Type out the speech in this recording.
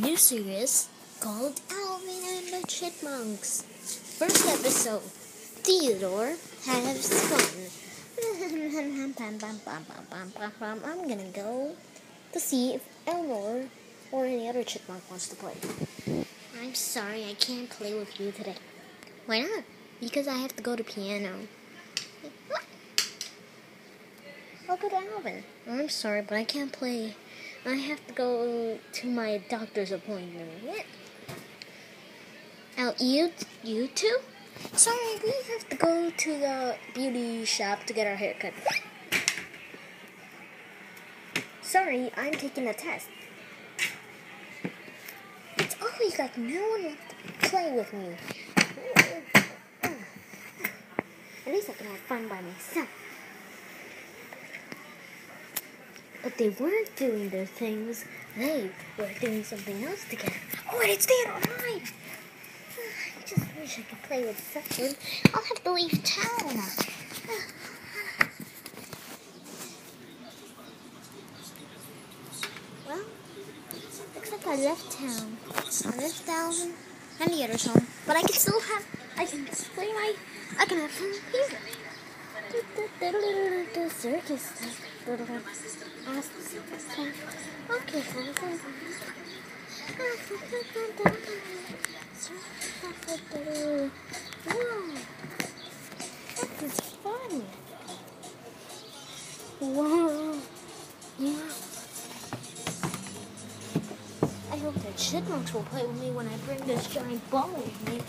new series called Alvin and the Chipmunks. First episode, Theodore has fun. I'm gonna go to see if Elmore or any other chipmunk wants to play. I'm sorry, I can't play with you today. Why not? Because I have to go to piano. What? I'll go to Alvin. I'm sorry, but I can't play. I have to go to my doctor's appointment. What? Oh, you too? Sorry, we have to go to the beauty shop to get our hair cut. Sorry, I'm taking a test. It's always like no one wants to play with me. At least I can have fun by myself. But they weren't doing their things. They were doing something else together. Oh, and it's dead alive! I just wish I could play with someone. I'll have to leave town. Well, except I left town. I left Alvin and the others home. But I can still have, I can have fun here. The circus. Okay, wow, that is fun. Wow. Yeah. I hope the chipmunks will play with me when I bring this giant ball with me.